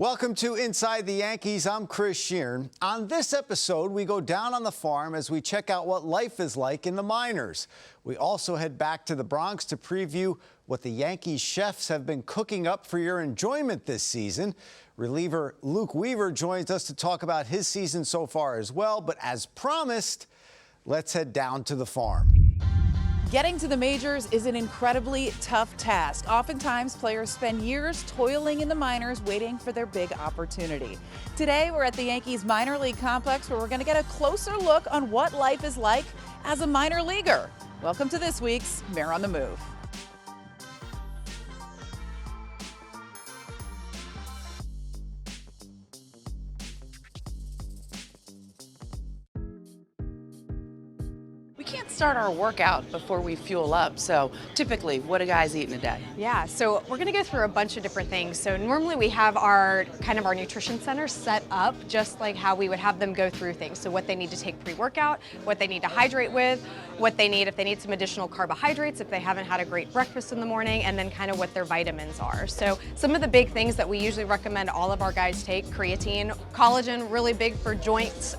Welcome to Inside the Yankees. I'm Chris Sheeran. On this episode, we go down on the farm as we check out what life is like in the minors. We also head back to the Bronx to preview what the Yankees chefs have been cooking up for your enjoyment this season. Reliever Luke Weaver joins us to talk about his season so far as well. But as promised, let's head down to the farm. Getting to the majors is an incredibly tough task. Oftentimes, players spend years toiling in the minors waiting for their big opportunity. Today, we're at the Yankees minor league complex where we're going to get a closer look on what life is like as a minor leaguer. Welcome to this week's Mayor on the Move. We can't start our workout before we fuel up, so typically, what do guys eat in a day? Yeah, so we're gonna go through a bunch of different things. So normally we have our nutrition center set up just like how we would have them go through things. So what they need to take pre-workout, what they need to hydrate with, what they need if they need some additional carbohydrates, if they haven't had a great breakfast in the morning, and then kind of what their vitamins are. So some of the big things that we usually recommend all of our guys take: creatine, collagen, really big for joints,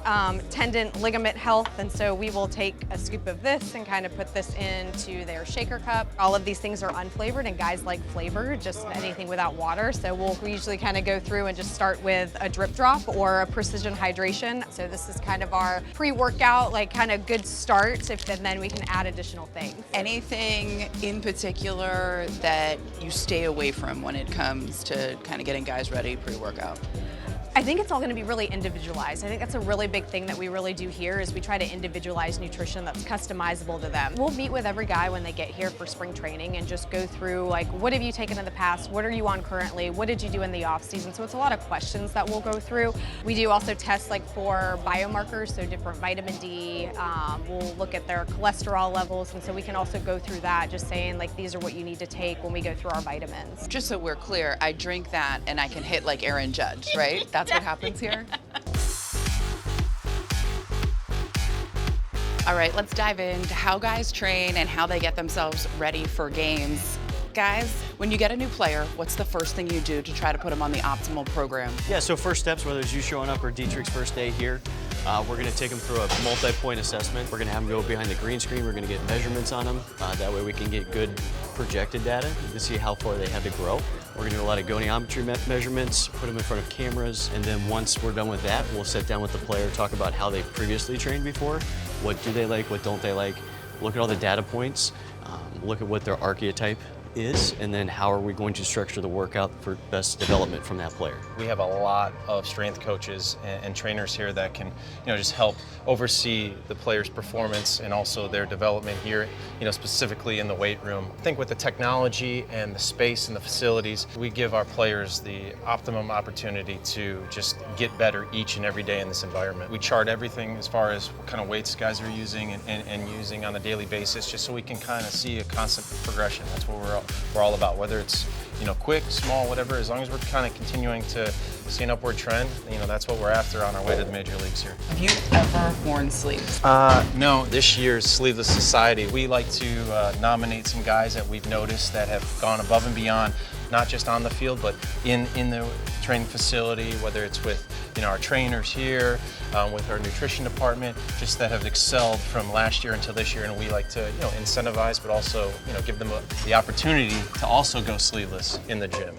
tendon, ligament health, and so we will take a scoop of this and kind of put this into their shaker cup. All of these things are unflavored, and guys like flavor, just anything without water. So we'll usually kind of go through and just start with a drip drop or a precision hydration. So this is kind of our pre-workout, like kind of good start, and then we can add additional things. Anything in particular that you stay away from when it comes to kind of getting guys ready pre-workout? I think it's all going to be really individualized. I think that's a really big thing that we really do here is we try to individualize nutrition that's customizable to them. We'll meet with every guy when they get here for spring training and just go through, like, what have you taken in the past? What are you on currently? What did you do in the off season? So it's a lot of questions that we'll go through. We do also test for biomarkers, so different vitamin D. We'll look at their cholesterol levels, and so we can also go through that, just saying these are what you need to take when we go through our vitamins. Just so we're clear, I drink that and I can hit like Aaron Judge, right? That's what happens here. All right, let's dive into how guys train and how they get themselves ready for games. Guys, when you get a new player, what's the first thing you do to try to put them on the optimal program? Yeah, so first steps, whether it's you showing up or Dietrich's first day here, we're going to take them through a multi-point assessment. We're going to have them go behind the green screen. We're going to get measurements on them. That way we can get good projected data to see how far they had to grow. We're going to do a lot of goniometry measurements, put them in front of cameras, and then once we're done with that, we'll sit down with the player, talk about how they've previously trained before, what do they like, what don't they like, look at all the data points, look at what their archetype is, and then how are we going to structure the workout for best development from that player. We have a lot of strength coaches and trainers here that can, just help oversee the players' performance and also their development here, specifically in the weight room. I think with the technology and the space and the facilities, we give our players the optimum opportunity to just get better each and every day in this environment. We chart everything as far as what kind of weights guys are using and using on a daily basis, just so we can kind of see a constant progression. That's what we're all about, whether it's quick, small, whatever. As long as we're kind of continuing to see an upward trend, that's what we're after on our way to the major leagues here. Have you ever worn sleeves? No, this year's Sleeveless Society, we like to nominate some guys that we've noticed that have gone above and beyond, not just on the field, but in the training facility, whether it's with our trainers here, with our nutrition department, just that have excelled from last year until this year, and we like to incentivize, but also give them the opportunity to also go sleeveless in the gym.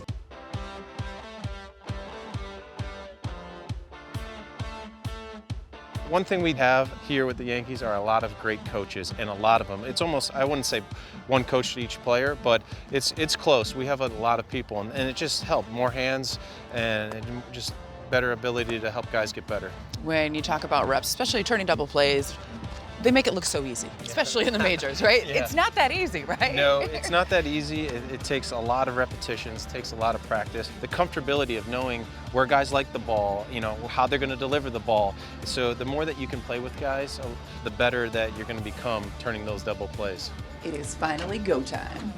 One thing we have here with the Yankees are a lot of great coaches, and a lot of them, it's almost, I wouldn't say one coach to each player, but it's close. We have a lot of people, and it just helps. More hands and just better ability to help guys get better. When you talk about reps, especially turning double plays, they make it look so easy, especially in the majors, right? Yeah. It's not that easy, right? No, it's not that easy. It takes a lot of repetitions, takes a lot of practice. The comfortability of knowing where guys like the ball, how they're going to deliver the ball. So the more that you can play with guys, the better that you're going to become turning those double plays. It is finally go time.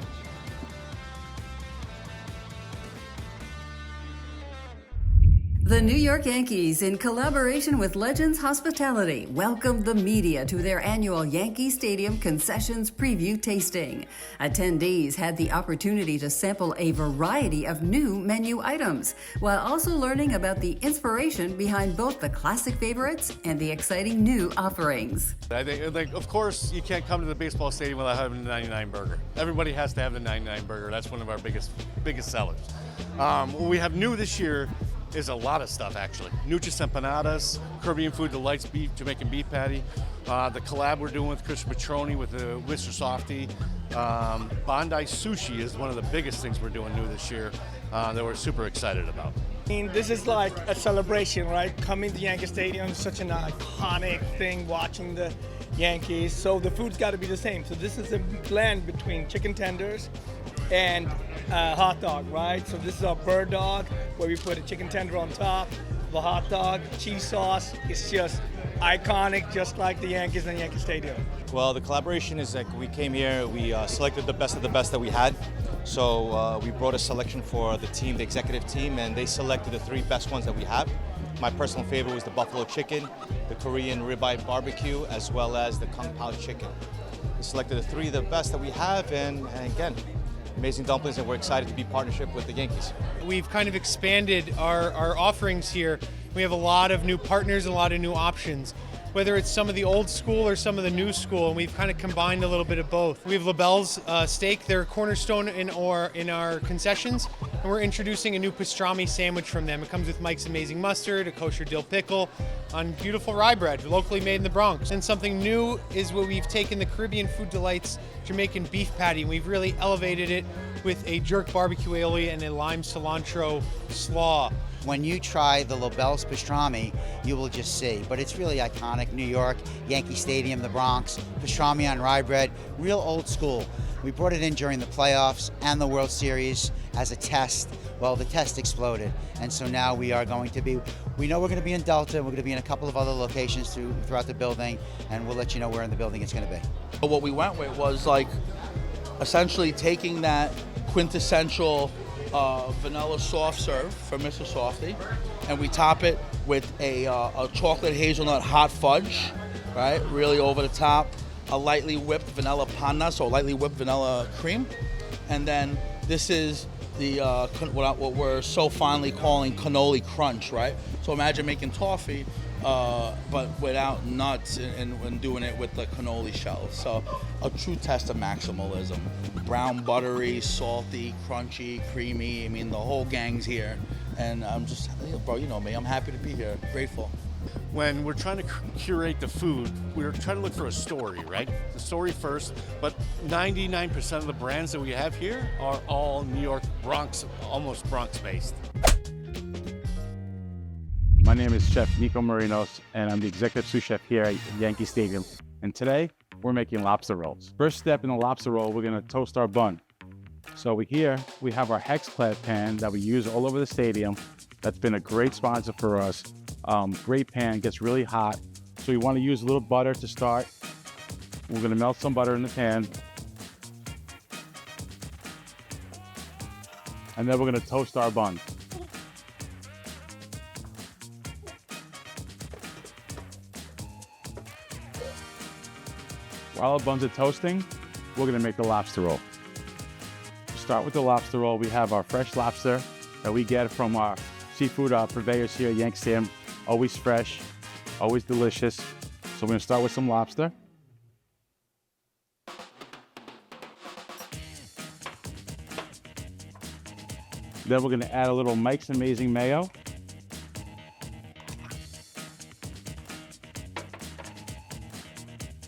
The New York Yankees, in collaboration with Legends Hospitality, welcomed the media to their annual Yankee Stadium Concessions Preview Tasting. Attendees had the opportunity to sample a variety of new menu items, while also learning about the inspiration behind both the classic favorites and the exciting new offerings. I think, of course, you can't come to the baseball stadium without having the 99 burger. Everybody has to have the 99 burger. That's one of our biggest sellers. What we have new this year is a lot of stuff, actually. Nuchis empanadas, Caribbean food delights beef, Jamaican beef patty. The collab we're doing with Chris Petroni with the Worcester Softie. Bondi Sushi is one of the biggest things we're doing new this year that we're super excited about. I mean, this is like a celebration, right? Coming to Yankee Stadium is such an iconic thing, watching the Yankees. So the food's got to be the same. So this is a blend between chicken tenders and hot dog, right? So this is our bird dog, where we put a chicken tender on top of a hot dog, cheese sauce. It's just iconic, just like the Yankees and Yankee Stadium. Well, the collaboration is like we came here, we selected the best of the best that we had. So we brought a selection for the team, the executive team, and they selected the 3 best ones that we have. My personal favorite was the buffalo chicken, the Korean ribeye barbecue, as well as the kung pao chicken. We selected the 3 of the best that we have, and again, amazing dumplings, and we're excited to be in partnership with the Yankees. We've kind of expanded our offerings here. We have a lot of new partners and a lot of new options, whether it's some of the old school or some of the new school, and we've kind of combined a little bit of both. We have LaBelle's steak. They're a cornerstone in our concessions, and we're introducing a new pastrami sandwich from them. It comes with Mike's Amazing Mustard, a kosher dill pickle, on beautiful rye bread, locally made in the Bronx. And something new is where we've taken the Caribbean Food Delights Jamaican beef patty, and we've really elevated it with a jerk barbecue aioli and a lime cilantro slaw. When you try the LaBelle's pastrami, you will just see. But it's really iconic. New York, Yankee Stadium, the Bronx, pastrami on rye bread, real old school. We brought it in during the playoffs and the World Series as a test. Well, the test exploded. And so now we know we're going to be in Delta, we're going to be in a couple of other locations throughout the building, and we'll let you know where in the building it's going to be. What we went with was like essentially taking that quintessential vanilla soft serve from Mr. Softie, and we top it with a chocolate hazelnut hot fudge, right? Really over the top, a lightly whipped vanilla panna, so lightly whipped vanilla cream, and then this is the what we're so fondly calling cannoli crunch, right? So imagine making toffee, but without nuts and doing it with the cannoli shells. So a true test of maximalism. Brown, buttery, salty, crunchy, creamy. I mean, the whole gang's here. And I'm just, bro, you know me, I'm happy to be here, grateful. When we're trying to curate the food, we're trying to look for a story, right? The story first, but 99% of the brands that we have here are all New York, Bronx, almost Bronx-based. My name is Chef Nico Marinos, and I'm the executive sous chef here at Yankee Stadium. And today, we're making lobster rolls. First step in the lobster roll, we're gonna toast our bun. So we have our hex-clad pan that we use all over the stadium. That's been a great sponsor for us. Great pan, gets really hot. So we wanna use a little butter to start. We're gonna melt some butter in the pan. And then we're gonna toast our bun. While our buns are toasting, we're gonna make the lobster roll. To start with the lobster roll, we have our fresh lobster that we get from our seafood purveyors here at Yankee Stadium. Always fresh, always delicious. So we're gonna start with some lobster. Then we're gonna add a little Mike's Amazing Mayo.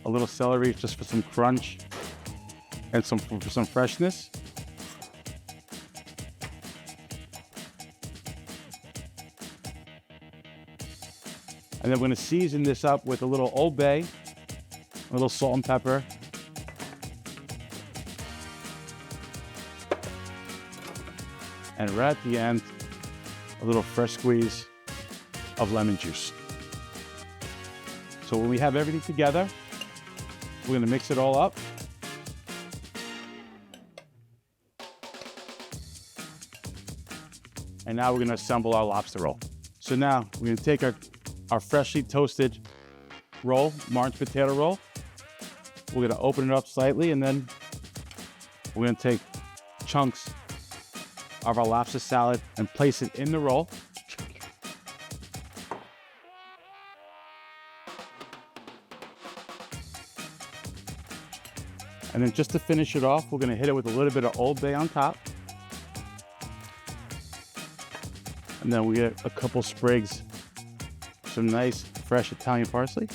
A little celery just for some crunch and for some freshness. And then we're gonna season this up with a little Old Bay, a little salt and pepper. And right at the end, a little fresh squeeze of lemon juice. So when we have everything together, we're gonna mix it all up. And now we're gonna assemble our lobster roll. So now we're gonna take our freshly toasted roll, Martin's potato roll. We're gonna open it up slightly, and then we're gonna take chunks of our lobster salad and place it in the roll. And then just to finish it off, we're gonna hit it with a little bit of Old Bay on top. And then we get a couple sprigs, some nice fresh Italian parsley.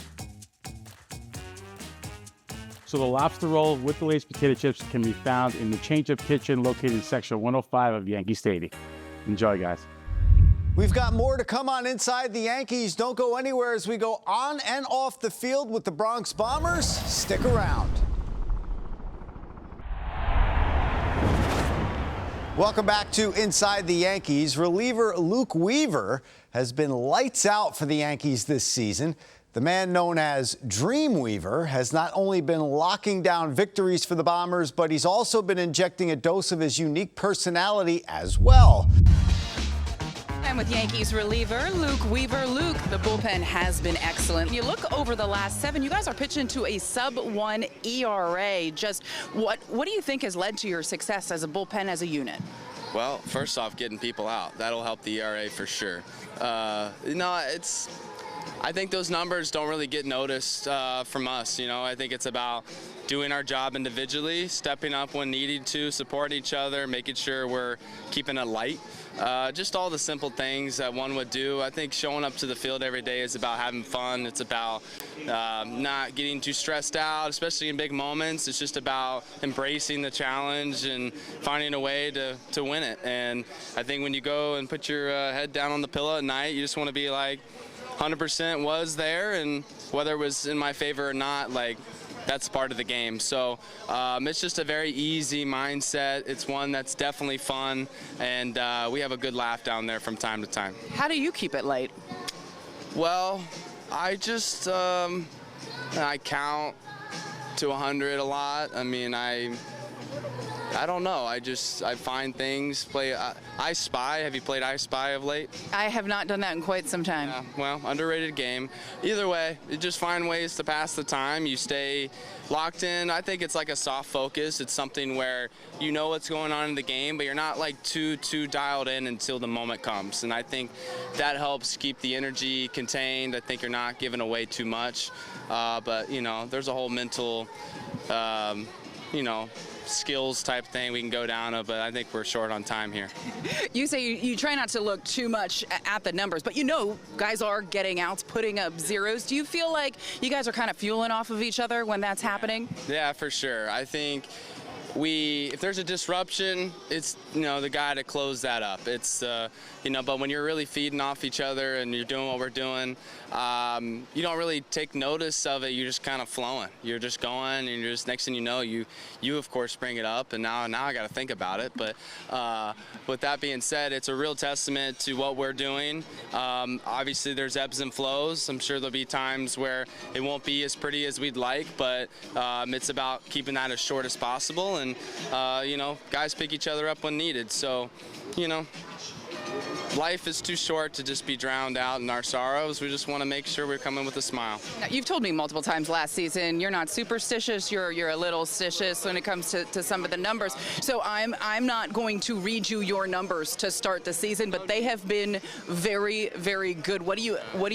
So the lobster roll with the Lay's potato chips can be found in the Change Up Kitchen located in section 105 of Yankee Stadium. Enjoy, guys. We've got more to come on Inside the Yankees. Don't go anywhere as we go on and off the field with the Bronx Bombers. Stick around. Welcome back to Inside the Yankees. Reliever Luke Weaver has been lights out for the Yankees this season. The man known as Dream Weaver has not only been locking down victories for the Bombers, but he's also been injecting a dose of his unique personality as well. I'm with Yankees reliever Luke Weaver. Luke, the bullpen has been excellent. You look over the last 7, you guys are pitching to a sub-1 ERA. Just what do you think has led to your success as a bullpen, as a unit? Well, first off, getting people out. That'll help the ERA for sure. I think those numbers don't really get noticed from us. I think it's about doing our job individually, stepping up when needed to, support each other, making sure we're keeping it light. Just all the simple things that one would do. I think showing up to the field every day is about having fun. It's about not getting too stressed out, especially in big moments. It's just about embracing the challenge and finding a way to win it. And I think when you go and put your head down on the pillow at night, you just want to be like 100% was there, and whether it was in my favor or not, like, that's part of the game. So it's just a very easy mindset. It's one that's definitely fun, and we have a good laugh down there from time to time. How do you keep it light? Well, I just I count to 100 a lot. I mean, I don't know. I find things, play I Spy. Have you played I Spy of late? I have not done that in quite some time. Yeah, well, underrated game. Either way, you just find ways to pass the time. You stay locked in. I think it's like a soft focus. It's something where you know what's going on in the game, but you're not like too dialed in until the moment comes. And I think that helps keep the energy contained. I think you're not giving away too much. But, there's a whole mental, skills type thing we can go down to, but I think we're short on time here. You say you try not to look too much at the numbers, but guys are getting outs, putting up zeros. Do you feel like you guys are kind of fueling off of each other when that's happening? Yeah, for sure. I think if there's a disruption, it's the guy to close that up. It's but when you're really feeding off each other and you're doing what we're doing, you don't really take notice of it. You're just kind of flowing. You're just going, and you're just, next thing you know, you of course bring it up, and now I got to think about it. But with that being said, it's a real testament to what we're doing. Obviously, there's ebbs and flows. I'm sure there'll be times where it won't be as pretty as we'd like, but it's about keeping that as short as possible. And guys pick each other up when needed. So, life is too short to just be drowned out in our sorrows. We just want to make sure we're coming with a smile. Now, you've told me multiple times last season you're not superstitious. You're a little stitious when it comes to some of the numbers. So I'm not going to read you your numbers to start the season, but they have been very, very good. What do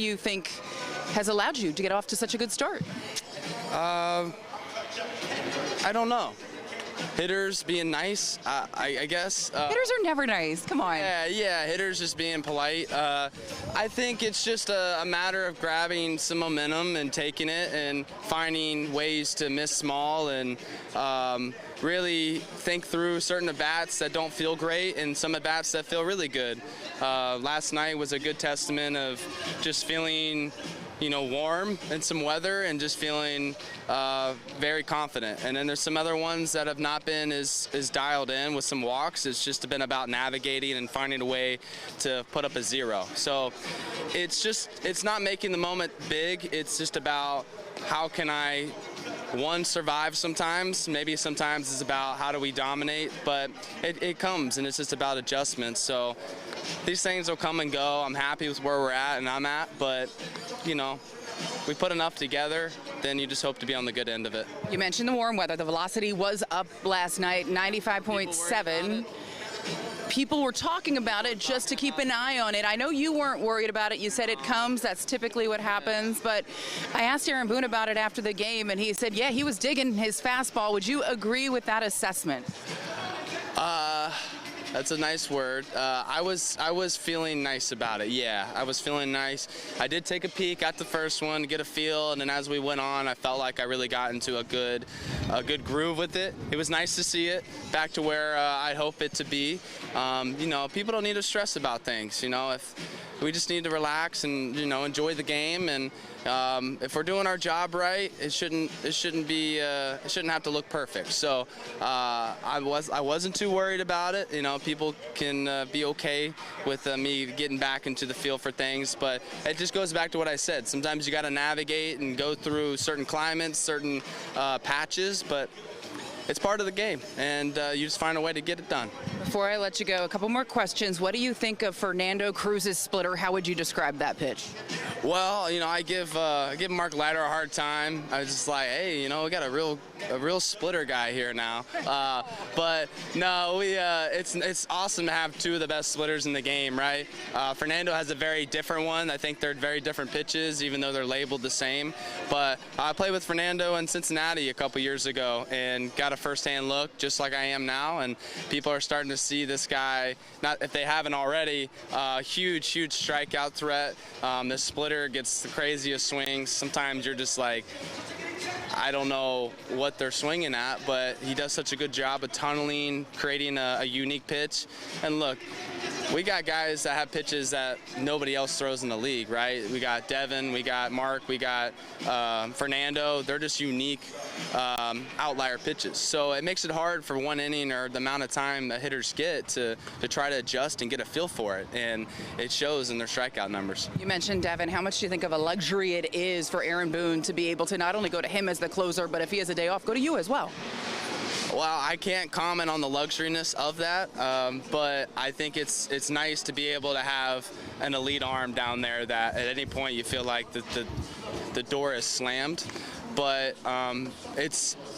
you think has allowed you to get off to such a good start? I don't know. Hitters being nice, I guess. Hitters are never nice. Come on. Yeah. Hitters just being polite. I think it's just a matter of grabbing some momentum and taking it and finding ways to miss small and really think through certain at-bats that don't feel great and some at-bats that feel really good. Last night was a good testament of just feeling warm in some weather and just feeling very confident. And then there's some other ones that have not been as dialed in with some walks. It's just been about navigating and finding a way to put up a zero. So it's not making the moment big. It's just about how can I one, survive sometimes. Maybe sometimes it's about how do we dominate, but it comes, and it's just about adjustments. So these things will come and go. I'm happy with where we're at and I'm at, but, you know, we put enough together, then you just hope to be on the good end of it. You mentioned the warm weather. The velocity was up last night, 95.7. People were talking about it just to keep an eye on it. I know you weren't worried about it. You said it comes. That's typically what happens. But I asked Aaron Boone about it after the game, and he said, yeah, he was digging his fastball. Would you agree with that assessment? That's a nice word. I was feeling nice about it. Yeah, I was feeling nice. I did take a peek at the first one to get a feel, and then as we went on, I felt like I really got into a good groove with it. It was nice to see it back to where I hope it to be. You know, people don't need to stress about things. You know, if we just need to relax and, you know, enjoy the game, and if we're doing our job right, it shouldn't have to look perfect. So I wasn't too worried about it. You know, people can be okay with me getting back into the feel for things, but it just goes back to what I said. Sometimes you got to navigate and go through certain climates, certain patches, but it's part of the game, and you just find a way to get it done. Before I let you go, a couple more questions. What do you think of Fernando Cruz's splitter? How would you describe that pitch? Well, you know, I give Mark Leiter a hard time. I was just like, hey, you know, we got a real splitter guy here now. But no, it's awesome to have two of the best splitters in the game, right? Fernando has a very different one. I think they're very different pitches, even though they're labeled the same. But I played with Fernando in Cincinnati a couple years ago and got a first-hand look, just like I am now. And people are starting to see this guy, not if they haven't already, huge strikeout threat. The splitter gets the craziest swings. Sometimes you're just like, I don't know what they're swinging at, but he does such a good job of tunneling, creating a unique pitch. And look, we got guys that have pitches that nobody else throws in the league, right? We got Devin, we got Mark, we got Fernando. They're just unique outlier pitches. So it makes it hard for one inning or the amount of time that hitters get to try to adjust and get a feel for it. And it shows in their strikeout numbers. You mentioned Devin. How much do you think of a luxury it is for Aaron Boone to be able to not only go to him as the closer, but if he has a day off, go to you as well? Well, I can't comment on the luxuriness of that, but I think it's nice to be able to have an elite arm down there that at any point you feel like the door is slammed. But I'm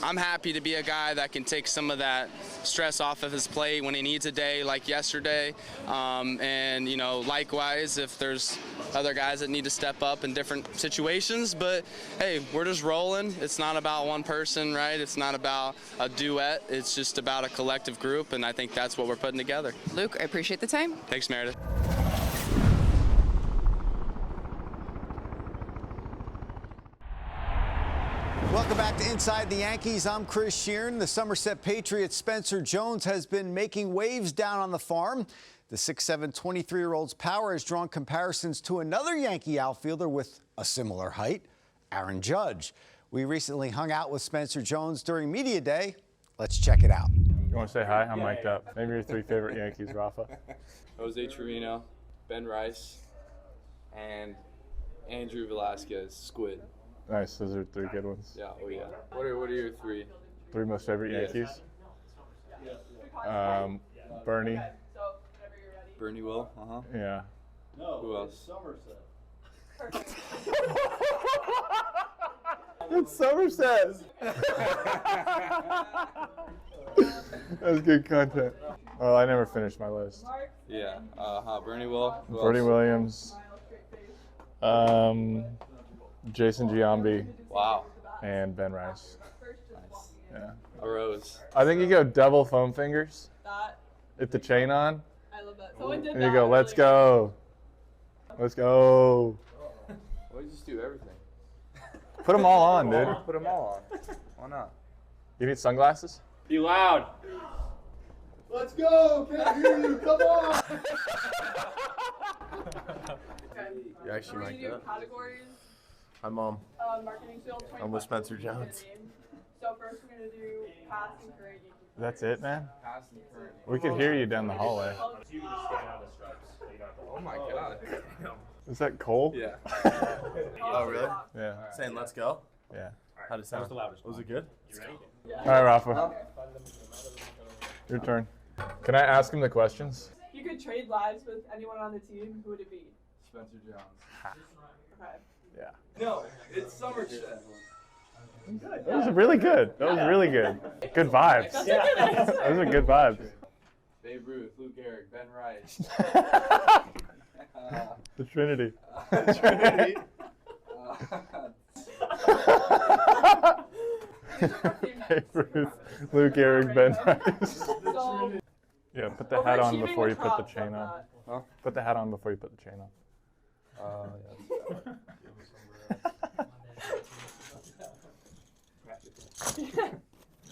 happy to be a guy that can take some of that stress off of his plate when he needs a day like yesterday. And, you know, likewise, if there's other guys that need to step up in different situations. But, hey, we're just rolling. It's not about one person, right? It's not about a duet. It's just about a collective group, and I think that's what we're putting together. Luke, I appreciate the time. Thanks, Meredith. Welcome back to Inside the Yankees. I'm Chris Sheeran. The Somerset Patriots' Spencer Jones has been making waves down on the farm. The 6'7", 23-year-old's power has drawn comparisons to another Yankee outfielder with a similar height, Aaron Judge. We recently hung out with Spencer Jones during Media Day. Let's check it out. You want to say hi? I'm mic'd up. Maybe your three favorite Yankees, Rafa. Jose Trevino, Ben Rice, and Andrew Velasquez, Squid. Nice, those are three good ones. Yeah, oh yeah. What are your three? Three most favorite Yankees? Bernie. Bernie Will, uh-huh. Yeah. Who else? It's Somerset! That's good content. Oh, I never finished my list. Yeah, Bernie Will. Bernie Williams. Jason Giambi. Wow. And Ben Rice. Nice. Yeah. A rose. I think you go double foam fingers. Hit the chain on. I love that. Someone did And that. you go, let's go. Let's go. Why just do everything? Put them all on, dude. Put them all on. Why not? You need sunglasses? Be loud. Let's go. Can't hear you. Come on. You actually like that? Categories. Hi, Mom. Marketing sales. I'm with Spencer Jones. So first we're gonna do past and current. That's it, man? We could hear you down the hallway. Oh my god. Is that Cole? Yeah. Oh, really? Yeah. Saying let's go? Yeah. How'd it sound? That was the loudest. Was it good? You ready? All right, Rafa. Your turn. Can I ask him the questions? If you could trade lives with anyone on the team, who would it be? Spencer Jones. Okay. Yeah. No, it's Somerset. That was really good. That was really good. Good vibes. Those are good vibes. Babe Ruth, Luke Gehrig, Ben Rice. The Trinity. Trinity. Hey, Bruce. Luke, Eric, Ben Rice. Yeah, put the hat on before you put the chain on. Huh? Put the hat on before you put the chain on.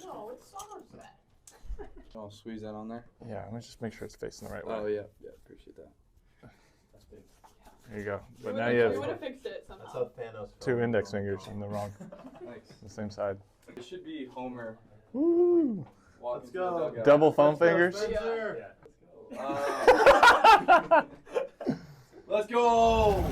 No, it's Somerset. Oh, squeeze that on there. Yeah, let me just make sure it's facing the right way. Oh yeah, appreciate that. That's big. There you go. But We now would've- you we have would have fixed it somehow. two index fingers in the wrong, Thanks. the same side. It should be Homer. Woo! Let's go. Double foam fingers. Let's go.